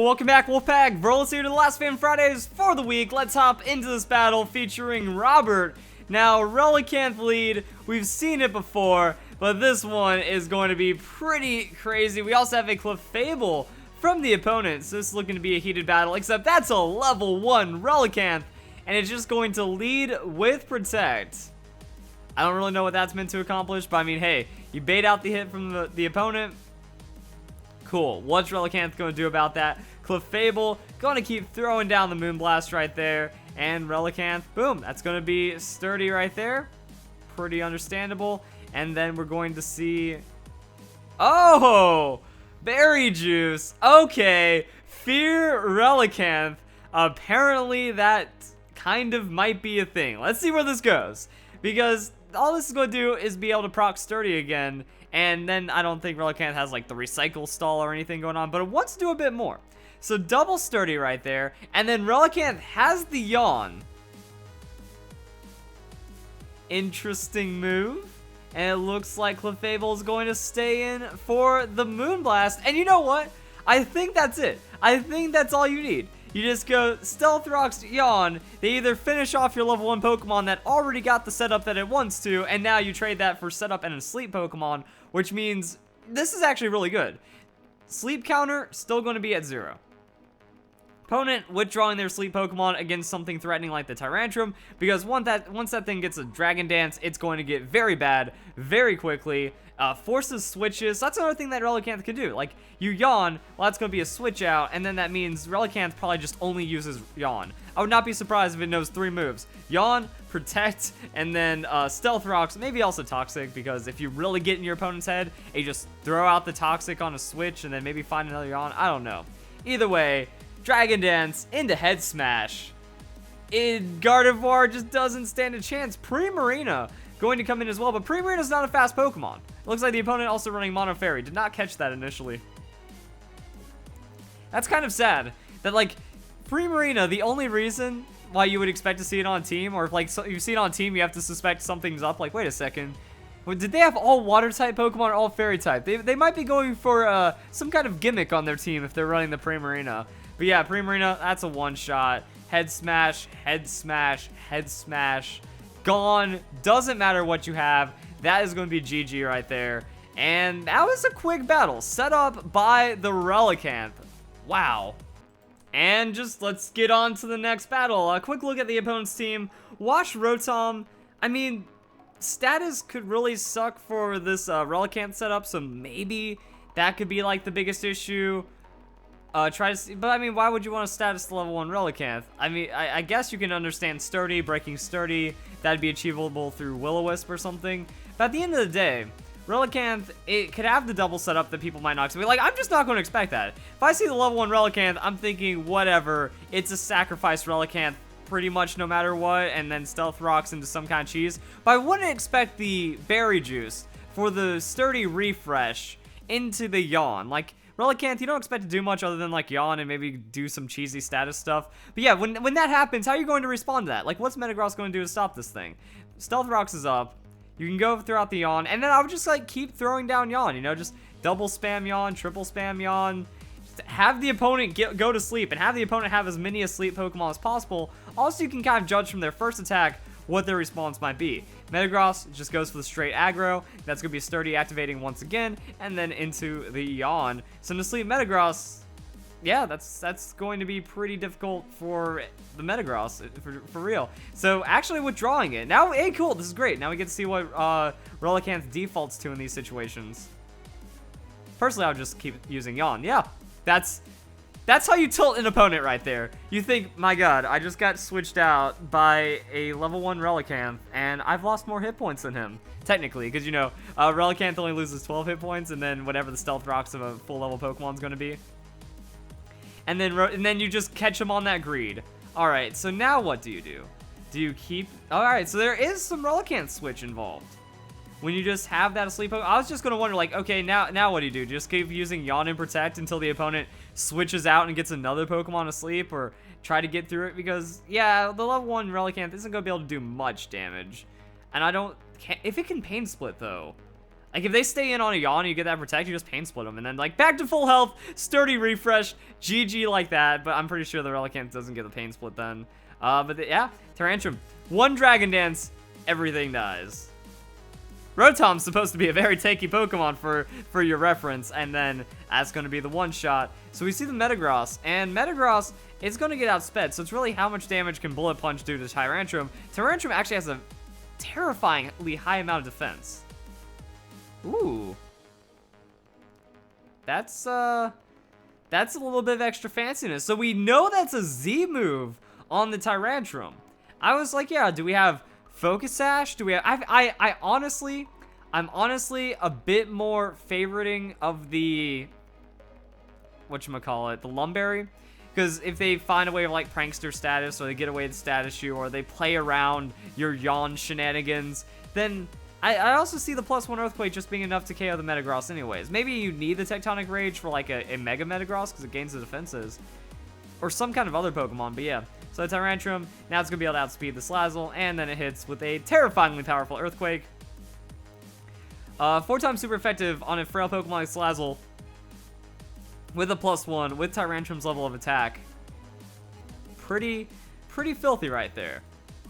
welcome back, Wolfpack. Verlis here to the last Fan Fridays for the week. Let's hop into this battle featuring Robert. Now, Relicanth lead, we've seen it before, but this one is going to be pretty crazy. We also have a Clefable from the opponent, so this is looking to be a heated battle, except that's a level 1 Relicanth, and it's just going to lead with Protect. I don't really know what that's meant to accomplish, but I mean, hey, you bait out the hit from the opponent. Cool. What's Relicanth going to do about that? Clefable going to keep throwing down the Moonblast right there. And Relicanth, boom, that's going to be sturdy right there. Pretty understandable. And then we're going to see... Oh! Berry Juice. Okay. Fear Relicanth. Apparently that kind of might be a thing. Let's see where this goes. Because all this is going to do is be able to proc sturdy again. And then I don't think Relicanth has like the recycle stall or anything going on, but it wants to do a bit more. So double sturdy right there, and then Relicanth has the yawn. Interesting move. And it looks like Clefable is going to stay in for the Moonblast. And you know what? I think that's it. I think that's all you need. You just go Stealth Rocks, Yawn. They either finish off your level 1 Pokemon that already got the setup that it wants to, and now you trade that for setup and a sleep Pokemon, which means this is actually really good. Sleep counter still going to be at 0. Opponent withdrawing their sleep Pokemon against something threatening like the Tyrantrum, because once that thing gets a Dragon Dance, it's going to get very bad very quickly. Forces switches. So that's another thing that Relicanth can do. Like, you yawn, well, that's going to be a switch out, and then that means Relicanth probably just only uses yawn. I would not be surprised if it knows 3 moves. Yawn, Protect, and then Stealth Rocks, maybe also Toxic, because if you really get in your opponent's head, and you just throw out the Toxic on a switch, and then maybe find another yawn. I don't know. Either way, Dragon Dance into Head Smash. Gardevoir just doesn't stand a chance. Primarina going to come in as well, but Primarina's not a fast Pokemon. It looks like the opponent also running Mono Fairy. Did not catch that initially. That's kind of sad. That, like, Primarina, the only reason why you would expect to see it on team, or if, like, so you see it on team, you have to suspect something's up. Like, wait a second. Did they have all Water-type Pokemon or all Fairy-type? They might be going for some kind of gimmick on their team if they're running the Primarina. But yeah, Primarina, that's a one-shot. Head Smash, Head Smash, Head Smash. Gone. Doesn't matter what you have. That is going to be GG right there. And that was a quick battle set up by the Relicanth. Wow. And just let's get on to the next battle. A quick look at the opponent's team. Wash Rotom. I mean, status could really suck for this Relicanth setup, so maybe that could be like the biggest issue. Try to see, but I mean, why would you want to status level 1 Relicanth? I mean, I guess you can understand sturdy, breaking sturdy. That'd be achievable through Will-O-Wisp or something. But at the end of the day, Relicanth, it could have the double setup that people might not expect. Like, I'm just not going to expect that. If I see the level 1 Relicanth, I'm thinking, whatever. It's a sacrifice Relicanth pretty much no matter what, and then Stealth Rocks into some kind of cheese. But I wouldn't expect the Berry Juice for the sturdy refresh into the Yawn. Like, Relicanth, you don't expect to do much other than, like, yawn and maybe do some cheesy status stuff. But yeah, when that happens, how are you going to respond to that? Like, what's Metagross going to do to stop this thing? Stealth Rocks is up. You can go throughout the yawn, and then I would just, like, keep throwing down yawn, you know? Just double spam yawn, triple spam yawn. Just have the opponent go to sleep, and have the opponent have as many asleep Pokemon as possible. Also, you can kind of judge from their first attack what their response might be. Metagross just goes for the straight aggro. That's going to be sturdy activating once again, and then into the yawn. So to sleep Metagross, yeah, that's going to be pretty difficult for the Metagross, for real. So actually withdrawing it. Now, hey, cool, this is great. Now we get to see what Relicanth defaults to in these situations. Personally, I would just keep using yawn. Yeah, that's how you tilt an opponent right there. You think, my god, I just got switched out by a level 1 Relicanth, and I've lost more hit points than him. Technically, because, you know, Relicanth only loses 12 hit points, and then whatever the Stealth Rocks of a full level Pokemon is going to be. And then you just catch him on that greed. Alright, so now what do you do? Do you keep... Alright, so there is some Relicanth switch involved. When you just have that asleep Pokemon, I was just going to wonder, like, okay, now what do you do? Just keep using Yawn and Protect until the opponent switches out and gets another Pokemon asleep, or try to get through it? Because, yeah, the level 1 Relicanth isn't going to be able to do much damage. And if it can Pain Split, though, Like, if they stay in on a Yawn and you get that Protect, you just Pain Split them. And then, like, back to full health, sturdy refresh, GG like that. But I'm pretty sure the Relicanth doesn't get the Pain Split then. Yeah, Tyrantrum. 1 Dragon Dance, everything dies. Rotom's supposed to be a very tanky Pokemon for your reference, and then that's going to be the one-shot. So we see the Metagross, and Metagross is going to get outsped, so it's really how much damage can Bullet Punch do to Tyrantrum. Tyrantrum actually has a terrifyingly high amount of defense. Ooh. That's a little bit of extra fanciness. So we know that's a Z move on the Tyrantrum. I was like, yeah, do we have Focus Sash? Do we have... I'm honestly a bit more favoriting of the... whatchamacallit, the Lumberry. Because if they find a way of, like, Prankster status, or they get away with Status Shoe, or they play around your Yawn shenanigans, then I also see the +1 Earthquake just being enough to KO the Metagross anyways. Maybe you need the Tectonic Rage for, like, a Mega Metagross, because it gains the defenses. Or some kind of other Pokemon, but yeah. So the Tyrantrum, now it's going to be able to outspeed the Slazzle, and then it hits with a terrifyingly powerful Earthquake. 4 times super effective on a frail Pokemon like Slazzle, with a +1, with Tyrantrum's level of attack. Pretty filthy right there.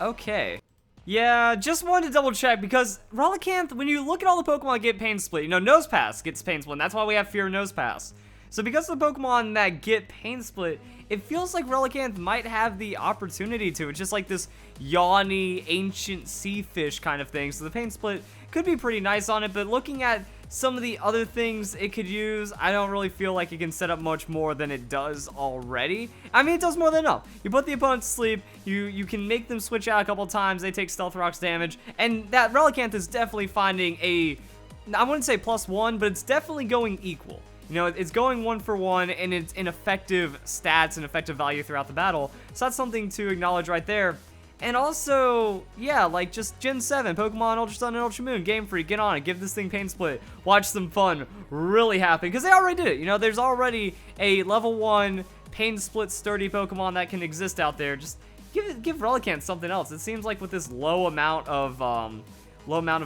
Okay. Yeah, just wanted to double check, because Relicanth, when you look at all the Pokemon that get Pain Split, you know, Nosepass gets Pain Split, and that's why we have Fear of Nosepass. So because of the Pokemon that get Pain Split, it feels like Relicanth might have the opportunity to. It's just like this yawny, ancient sea fish kind of thing. So the Pain Split could be pretty nice on it, but looking at some of the other things it could use, I don't really feel like it can set up much more than it does already. I mean, it does more than enough. You put the opponent to sleep, you can make them switch out a couple times, they take Stealth Rock's damage, and that Relicanth is definitely finding a, I wouldn't say +1, but it's definitely going equal. You know, it's going 1 for 1, and it's in effective stats and effective value throughout the battle. So that's something to acknowledge right there. And also, yeah, like just Gen 7, Pokemon Ultra Sun and Ultra Moon, Game Freak, get on it, give this thing Pain Split, watch some fun really happen, because they already did it. You know, there's already a level 1 Pain Split sturdy Pokemon that can exist out there. Just give Relicanth something else. It seems like with this low amount of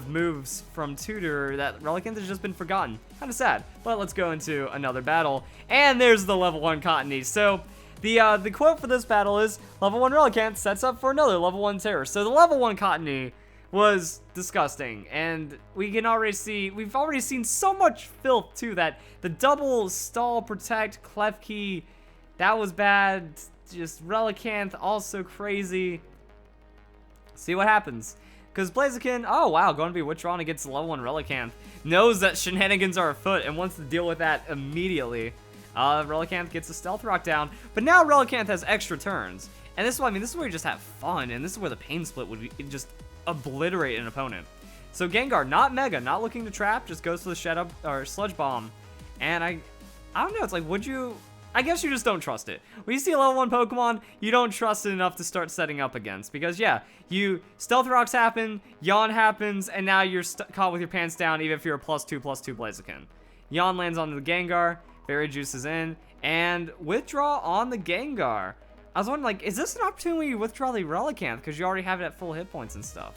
moves from Tutor, that Relicanth has just been forgotten. Kind of sad, but let's go into another battle. And there's the level 1 Cottony. So the quote for this battle is, level 1 Relicanth sets up for another level 1 Terror. So the level 1 Cottony was disgusting, and we've already seen so much filth too, that the double Stall, Protect, Klefki, that was bad. Just Relicanth, also crazy. See what happens. Because Blaziken, oh wow, going to be withdrawn against the level 1 Relicanth. Knows that shenanigans are afoot and wants to deal with that immediately. Relicanth gets the Stealth Rock down, but now Relicanth has extra turns. And this is what I mean, this is where you just have fun, and this is where the Pain Split would be, just obliterate an opponent. So Gengar, not Mega, not looking to trap, just goes for the Shadow or Sludge Bomb. And I don't know, it's like, would you... I guess you just don't trust it. When you see a level 1 Pokemon, you don't trust it enough to start setting up against. Because, yeah, Stealth Rocks happen, Yawn happens, and now you're caught with your pants down, even if you're a +2/+2 Blaziken. Yawn lands onto the Gengar, Fairy Juices in, and withdraw on the Gengar. I was wondering, like, is this an opportunity where you withdraw the Relicanth? Because you already have it at full hit points and stuff.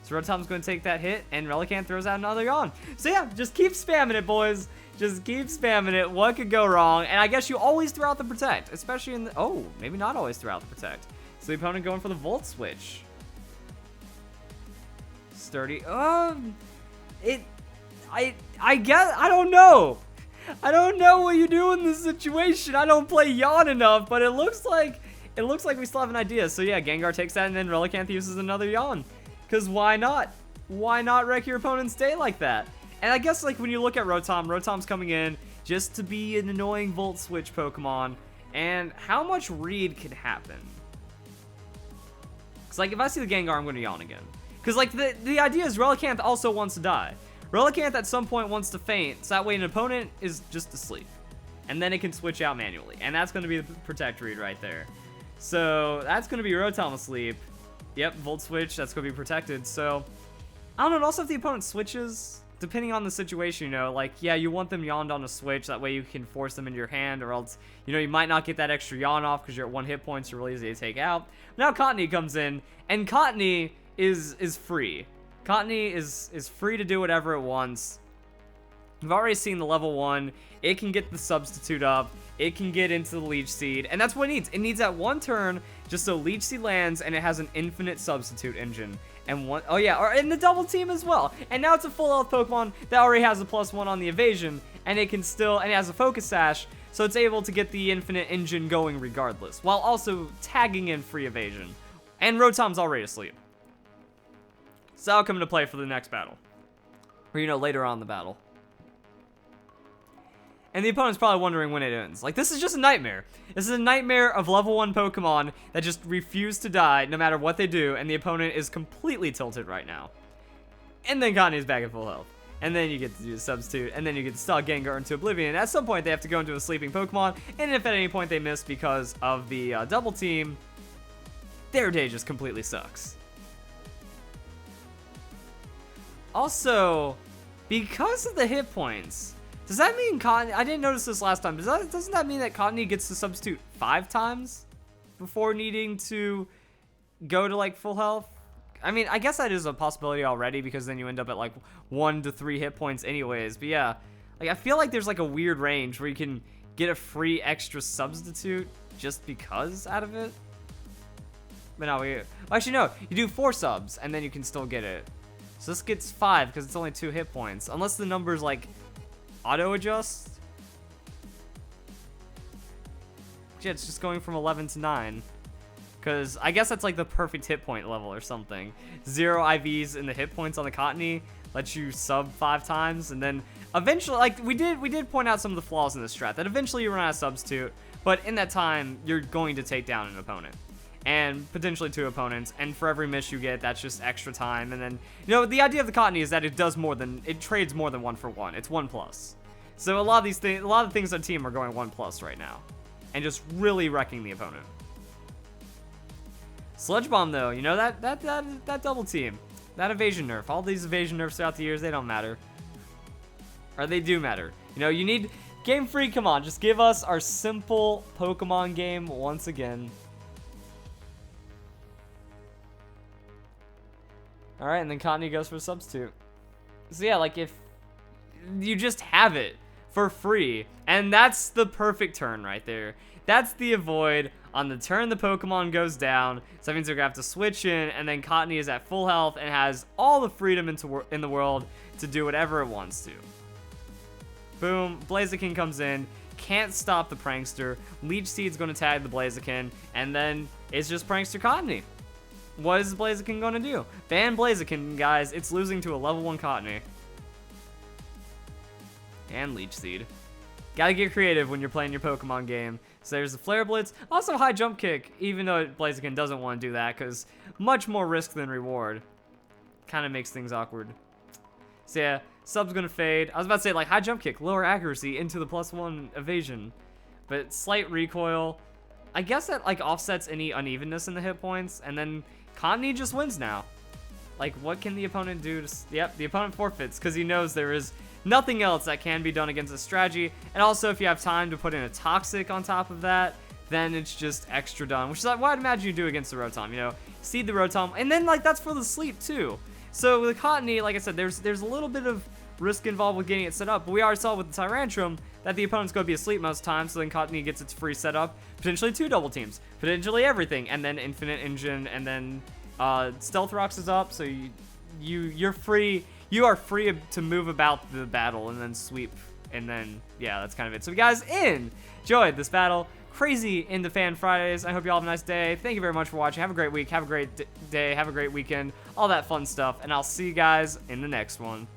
So Rotom's going to take that hit, and Relicanth throws out another Yawn. So yeah, just keep spamming it, boys. Just keep spamming it. What could go wrong? And I guess you always throw out the Protect, especially in the... Oh, maybe not always throw out the Protect. So the opponent going for the Volt Switch. Sturdy. I guess... I don't know. I don't know what you do in this situation. I don't play Yawn enough, but it looks like we still have an idea. So yeah, Gengar takes that, and then Relicanth uses another Yawn. Because why not? Why not wreck your opponent's day like that? And I guess, like, when you look at Rotom's coming in just to be an annoying Volt Switch Pokemon. And how much read can happen? Because, like, if I see the Gengar, I'm going to Yawn again. Because, like, the idea is Relicanth also wants to die. Relicanth at some point wants to faint, so that way an opponent is just asleep. And then it can switch out manually. And that's going to be the Protect read right there. So, that's going to be Rotom asleep. Yep, Volt Switch, that's going to be protected. So, I don't know, and also if the opponent switches... Depending on the situation, you know, like, yeah, you want them yawned on a switch, that way you can force them into your hand, or else, you know, you might not get that extra yawn off because you're at 1 hit point, so you're really easy to take out. Now Cottony comes in, and Cottony is free. Cottony is free to do whatever it wants. We've already seen the level 1. It can get the substitute up. It can get into the Leech Seed. And that's what it needs. It needs that one turn just so Leech Seed lands and it has an infinite substitute engine. And one, oh yeah, or in the double team as well. And now it's a full health Pokemon that already has a +1 on the evasion. And it can still, and it has a Focus Sash. So it's able to get the infinite engine going regardless. While also tagging in free evasion. And Rotom's already asleep. So that'll come into play for the next battle. Or, later on in the battle. And the opponent's probably wondering when it ends. Like, this is just a nightmare. This is a nightmare of level 1 Pokemon that just refuse to die no matter what they do, and the opponent is completely tilted right now. And then Cottony's back at full health. And then you get to do the substitute, and then you get to stall Gengar into oblivion. At some point, they have to go into a sleeping Pokemon, and if at any point they miss because of the double team, their day just completely sucks. Also, because of the hit points, does that mean Cottony, I didn't notice this last time, doesn't that mean that Cottony gets to substitute 5 times before needing to go to like full health? I mean, I guess that is a possibility already because then you end up at like 1 to 3 hit points anyways, but yeah, like I feel like there's like a weird range where you can get a free extra substitute just because out of it. But no, actually no, you do 4 subs and then you can still get it. So this gets 5 because it's only 2 hit points, unless the number's like auto adjust. Yeah, it's just going from 11 to 9. Because I guess that's like the perfect hit point level or something. 0 IVs in the hit points on the Cottony lets you sub 5 times, and then eventually, like we did point out some of the flaws in this strat. That eventually you run out of substitute, but in that time you're going to take down an opponent. And potentially 2 opponents, and for every miss you get, that's just extra time. And then, the idea of the Cottony is that it trades more than 1 for 1. It's 1+. So a lot of things on team are going 1+ right now, and just really wrecking the opponent. Sludge Bomb though, that double team, that evasion nerf, all these evasion nerfs throughout the years, they don't matter, or they do matter. You need Game Freak. Come on, just give us our simple Pokemon game once again. Alright, and then Cottony goes for a substitute. So yeah, like if you just have it for free, and that's the perfect turn right there. That's the avoid on the turn the Pokemon goes down. So that means they're gonna have to switch in, and then Cottony is at full health and has all the freedom in the world to do whatever it wants to. Boom, Blaziken comes in, can't stop the Prankster. Leech Seed's gonna tag the Blaziken, and then it's just Prankster Cottony. What is Blaziken gonna do? Ban Blaziken, guys. It's losing to a level 1 Cottony. And Leech Seed. Gotta get creative when you're playing your Pokemon game. So there's the Flare Blitz. Also High Jump Kick, even though Blaziken doesn't want to do that, because much more risk than reward. Kind of makes things awkward. So yeah, sub's gonna fade. I was about to say, like, High Jump Kick, lower accuracy into the +1 evasion. But slight recoil. I guess that, like, offsets any unevenness in the hit points, and then Cottony just wins now. Like, what can the opponent do to... Yep, the opponent forfeits, because he knows there is nothing else that can be done against this strategy. And also, if you have time to put in a Toxic on top of that, then it's just extra done. Which is like what I'd imagine you do against the Rotom, Seed the Rotom, and then, like, that's for the sleep, too. So, with the Cottony, like I said, there's a little bit of risk involved with getting it set up, but we already saw with the Tyrantrum that the opponent's going to be asleep most times, so then Cottony gets its free setup, potentially 2 double teams, potentially everything, and then Infinite Engine, and then Stealth Rocks is up, so you're free. You are free to move about the battle and then sweep, and then yeah, that's kind of it. So, guys, enjoyed this battle. Crazy into Fan Fridays. I hope you all have a nice day. Thank you very much for watching. Have a great week. Have a great day. Have a great weekend. All that fun stuff, and I'll see you guys in the next one.